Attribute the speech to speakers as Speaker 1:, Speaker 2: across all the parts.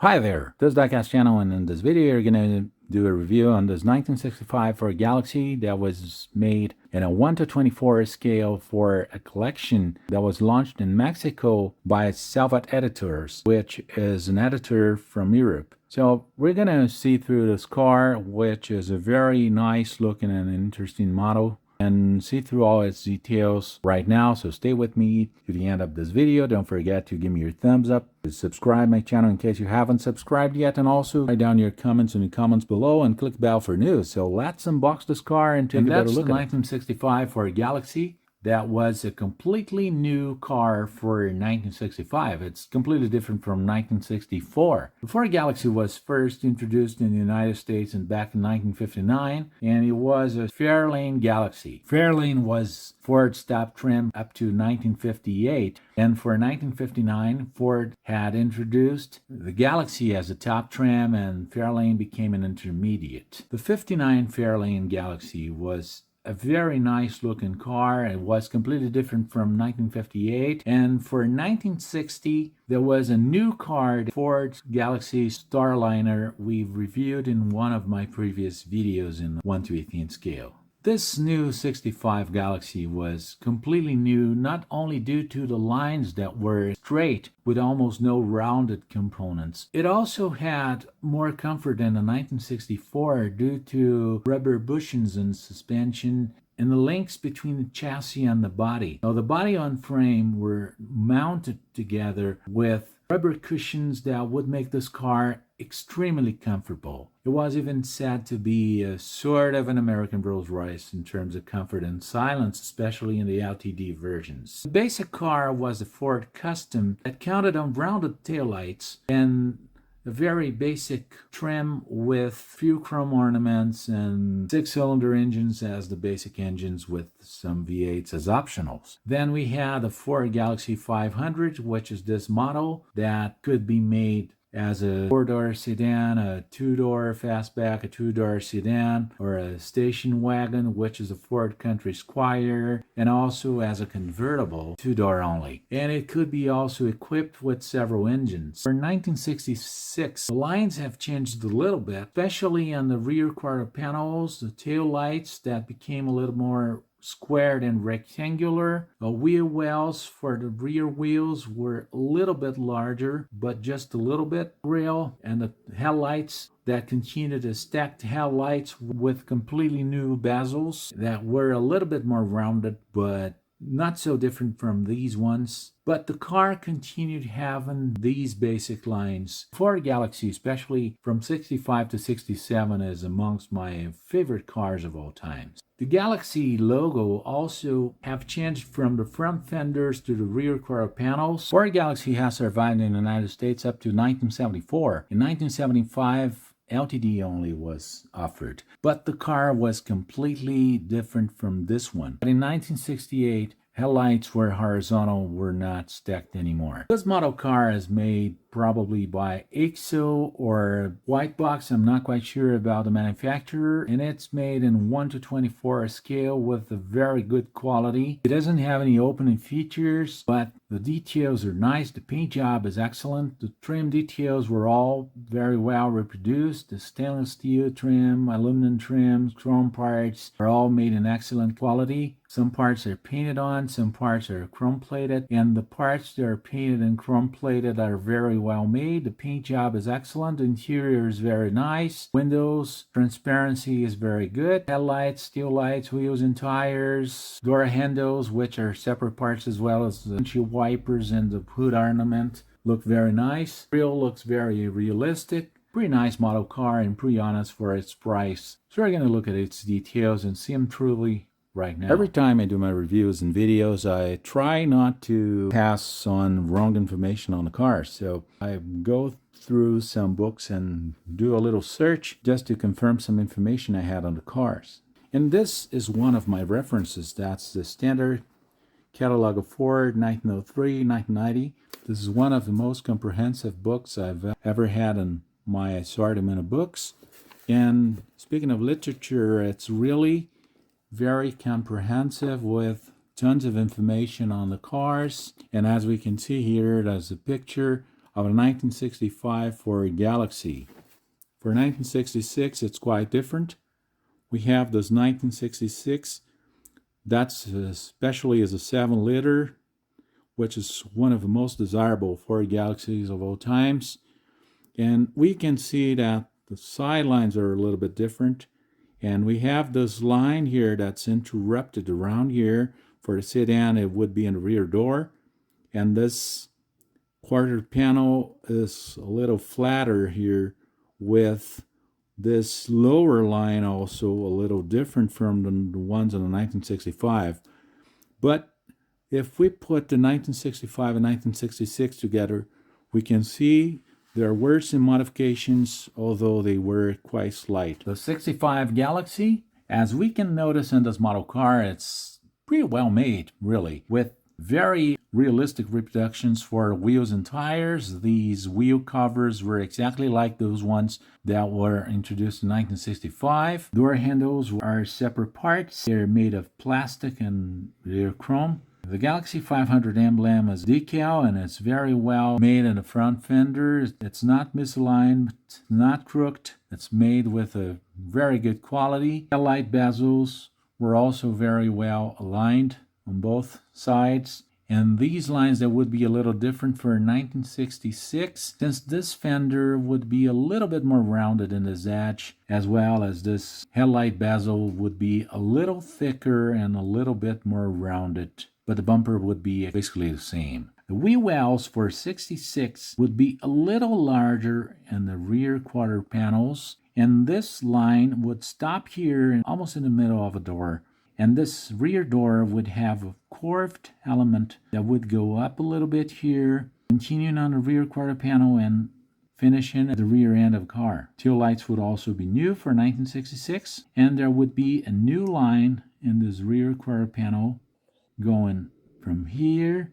Speaker 1: Hi there, this is Diecast Channel, and in this video you're going to do a review on this 1965 Ford Galaxie that was made in a 1:24 scale for a collection that was launched in Mexico by Salvat Editors, which is an editor from Europe. So we're going to see through this car, which is a very nice looking and interesting model, and see through all its details right now. So stay with me to the end of this video. Don't forget to give me your thumbs up, to subscribe my channel in case you haven't subscribed yet, and also write down your comments in the comments below and click bell for news. So let's unbox this car and take a better look at it. 1965 Ford Galaxie. That was a completely new car for 1965. It's completely different from 1964. The Ford Galaxie was first introduced in the United States back in 1959, and it was a Fairlane Galaxie. Fairlane was Ford's top trim up to 1958, and for 1959, Ford had introduced the Galaxie as a top trim, and Fairlane became an intermediate. The 59 Fairlane Galaxie was a very nice looking car. It was completely different from 1958. And for 1960, there was a new car, the Ford Galaxie Starliner, we've reviewed in one of my previous videos in 1:18 scale. This new 65 Galaxie was completely new, not only due to the lines that were straight with almost no rounded components. It also had more comfort than the 1964 due to rubber bushings and suspension and the links between the chassis and the body. Now, the body on frame were mounted together with rubber cushions that would make this car extremely comfortable. It was even said to be a sort of an American Rolls-Royce in terms of comfort and silence, especially in the LTD versions. The basic car was a Ford Custom that counted on rounded taillights and a very basic trim with few chrome ornaments and 6-cylinder engines as the basic engines with some V8s as optionals. Then we had the Ford Galaxie 500, which is this model that could be made as a 4-door sedan, a 2-door fastback, a 2-door sedan, or a station wagon, which is a Ford Country Squire, and also as a convertible 2-door only. And it could be also equipped with several engines. For 1966, the lines have changed a little bit, especially on the rear quarter panels, the tail lights that became a little more squared and rectangular. The wheel wells for the rear wheels were a little bit larger, but just a little bit. Grille and the headlights that continued as stacked headlights with completely new bezels that were a little bit more rounded, but not so different from these ones. But the car continued having these basic lines. Ford Galaxie, especially from 65 to 67, is amongst my favorite cars of all time. The Galaxie logo also have changed from the front fenders to the rear quarter panels. Ford Galaxie has survived in the United States up to 1974. In 1975, LTD only was offered, but the car was completely different from this one. But in 1968, headlights were horizontal, were not stacked anymore. This model car is made probably by IXO or White Box. I'm not quite sure about the manufacturer, and it's made in 1:24 scale with a very good quality. It doesn't have any opening features, but the details are nice. The paint job is excellent. The trim details were all very well reproduced. The stainless steel trim, aluminum trims, chrome parts are all made in excellent quality. Some parts are painted on, some parts are chrome plated, and the parts that are painted and chrome plated are very well made. The paint job is excellent. The interior is very nice. Windows transparency is very good. Headlights, steel lights, wheels and tires, door handles, which are separate parts, as well as the windshield wipers and the hood ornament, look very nice. Grille looks very realistic. Pretty nice model car, and pretty honest for its price. So we're going to look at its details and see them truly right now. Every time I do my reviews and videos, I try not to pass on wrong information on the car. So I go through some books and do a little search just to confirm some information I had on the cars. And this is one of my references. That's the Standard Catalog of Ford, 1903, 1990. This is one of the most comprehensive books I've ever had in my assortment of books. And speaking of literature, it's really very comprehensive with tons of information on the cars. And as we can see here, there's a picture of a 1965 Ford Galaxie. For 1966, it's quite different. We have this 1966, that's especially as a 7-liter, which is one of the most desirable Ford Galaxies of all times. And we can see that the sidelines are a little bit different. And we have this line here that's interrupted around here. For the sedan, it would be in the rear door. And this quarter panel is a little flatter here, with this lower line also a little different from the ones in the 1965. But if we put the 1965 and 1966 together, we can see there were some modifications, although they were quite slight. The 65 Galaxie, as we can notice in this model car, it's pretty well made, really, with very realistic reproductions for wheels and tires. These wheel covers were exactly like those ones that were introduced in 1965. Door handles are separate parts. They're made of plastic and they're chrome. The Galaxie 500 emblem is decal, and it's very well made in the front fender. It's not misaligned, it's not crooked. It's made with a very good quality. Headlight bezels were also very well aligned on both sides. And these lines that would be a little different for 1966, since this fender would be a little bit more rounded in this edge, as well as this headlight bezel would be a little thicker and a little bit more rounded, but the bumper would be basically the same. The wheel wells for 66 would be a little larger in the rear quarter panels, and this line would stop here almost in the middle of a door. And this rear door would have a curved element that would go up a little bit here, continuing on the rear quarter panel and finishing at the rear end of the car. Tail lights would also be new for 1966, and there would be a new line in this rear quarter panel going from here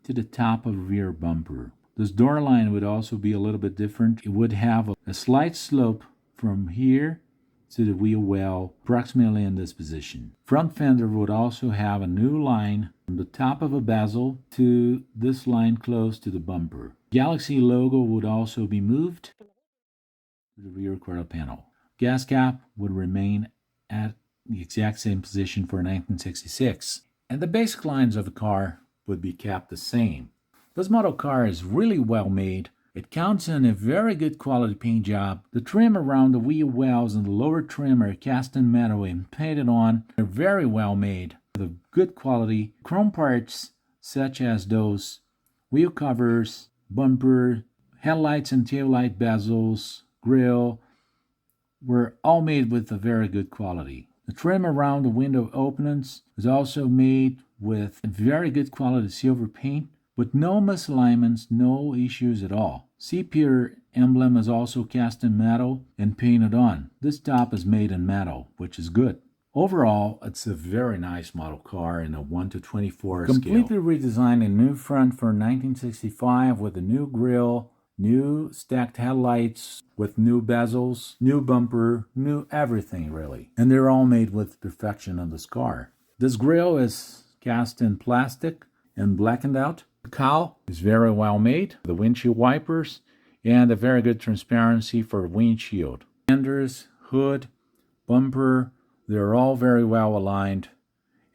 Speaker 1: to the top of the rear bumper. This door line would also be a little bit different. It would have a slight slope from here to the wheel well, approximately in this position. Front fender would also have a new line from the top of a bezel to this line close to the bumper. Galaxie logo would also be moved to the rear quarter panel. Gas cap would remain at the exact same position for 1966. And the basic lines of the car would be kept the same. This model car is really well made. It counts in a very good quality paint job. The trim around the wheel wells and the lower trim are cast in metal and painted on. They're very well made with a good quality. Chrome parts such as those wheel covers, bumper, headlights and taillight bezels, grille were all made with a very good quality. The trim around the window openings is also made with very good quality silver paint, with no misalignments, no issues at all. C-Pier emblem is also cast in metal and painted on. This top is made in metal, which is good. Overall, it's a very nice model car in a 1:24 scale. Completely redesigned a new front for 1965 with a new grille, new stacked headlights with new bezels, new bumper, new everything really. And they're all made with perfection on this car. This grille is cast in plastic and blackened out. The cowl is very well made. The windshield wipers and a very good transparency for windshield. Fenders, hood, bumper, they're all very well aligned.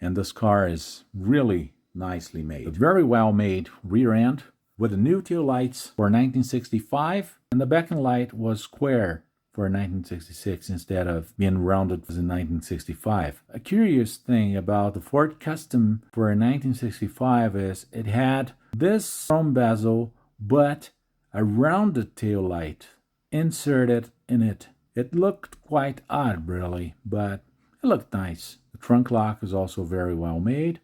Speaker 1: And this car is really nicely made. A very well made rear end with the new tail lights for 1965, and the backing light was square for 1966 instead of being rounded in 1965. A curious thing about the Ford Custom for 1965 is it had this chrome bezel but a rounded tail light inserted in it. It looked quite odd really, but it looked nice. The trunk lock is also very well made,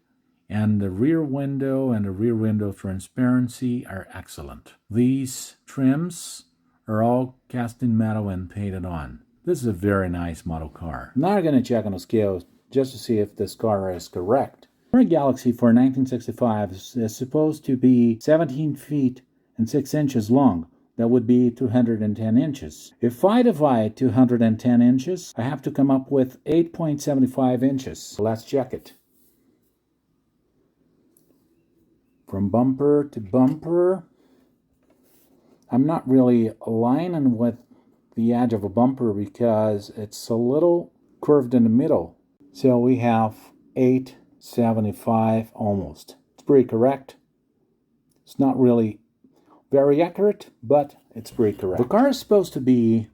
Speaker 1: and the rear window and the rear window transparency are excellent. These trims are all cast in metal and painted on. This is a very nice model car. Now I'm going to check on the scale just to see if this car is correct. Ford Galaxie for 1965 is supposed to be 17 feet and 6 inches long. That would be 210 inches. If I divide 210 inches, I have to come up with 8.75 inches. Let's check it. From bumper to bumper, I'm not really aligning with the edge of a bumper because it's a little curved in the middle. So we have 875 almost. It's pretty correct. It's not really very accurate, but it's pretty correct. The car is supposed to be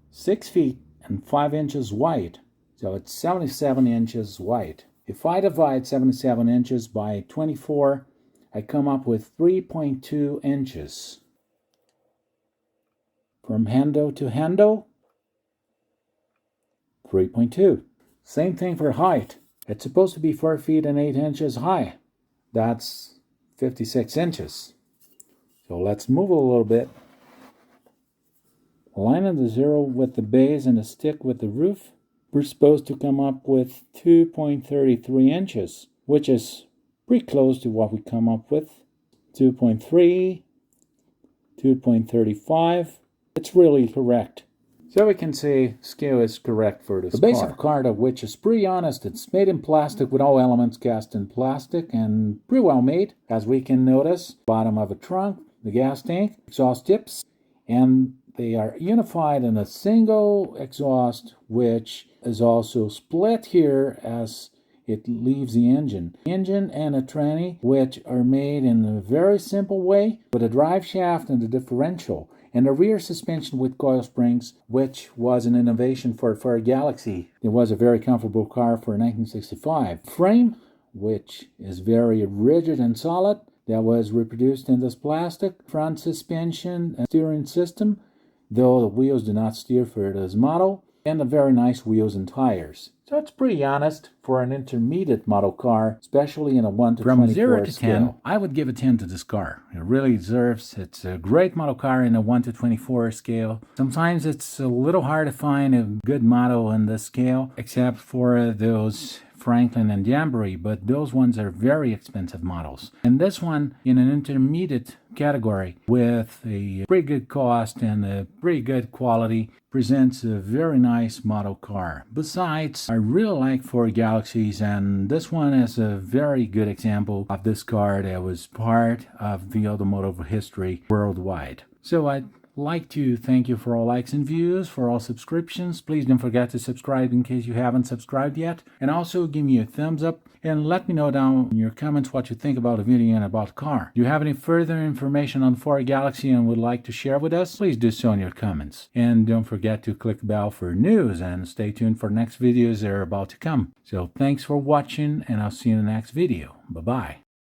Speaker 1: 6 feet and 5 inches wide. So it's 77 inches wide. If I divide 77 inches by 24, I come up with 3.2 inches. From handle to handle, 3.2. Same thing for height. It's supposed to be 4 feet and 8 inches high. That's 56 inches. So let's move a little bit. Aligning the zero with the base and the stick with the roof, we're supposed to come up with 2.33 inches, which is pretty close to what we come up with. 2.3, 2.35. It's really correct. So we can say scale is correct for this car. The base of the car, which is pretty honest, it's made in plastic with all elements cast in plastic and pretty well made, as we can notice. Bottom of a trunk, the gas tank, exhaust tips, and they are unified in a single exhaust, which is also split here as it leaves the engine. Engine and a tranny, which are made in a very simple way with a drive shaft and a differential, and a rear suspension with coil springs, which was an innovation for Ford Galaxie. It was a very comfortable car for 1965. Frame, which is very rigid and solid, that was reproduced in this plastic. Front suspension and steering system, though the wheels do not steer for this model, and a very nice wheels and tires. So it's pretty honest for an intermediate model car, especially in a 1 to 24
Speaker 2: From 0 to
Speaker 1: scale.
Speaker 2: 10, I would give a 10 to this car. It really deserves. It's a great model car in a 1 to 24 scale. Sometimes it's a little hard to find a good model in this scale, except for those Franklin and Jamboree, but those ones are very expensive models. And this one, in an intermediate category with a pretty good cost and a pretty good quality, presents a very nice model car. Besides, I really like Ford Galaxies, and this one is a very good example of this car that was part of the automotive history worldwide. So I'd like to thank you for all likes and views, for all subscriptions. Please don't forget to subscribe in case you haven't subscribed yet. And also give me a thumbs up and let me know down in your comments what you think about the video and about the car. Do you have any further information on Ford Galaxie and would like to share with us? Please do so in your comments. And don't forget to click the bell for news and stay tuned for next videos that are about to come. So thanks for watching, and I'll see you in the next video. Bye-bye.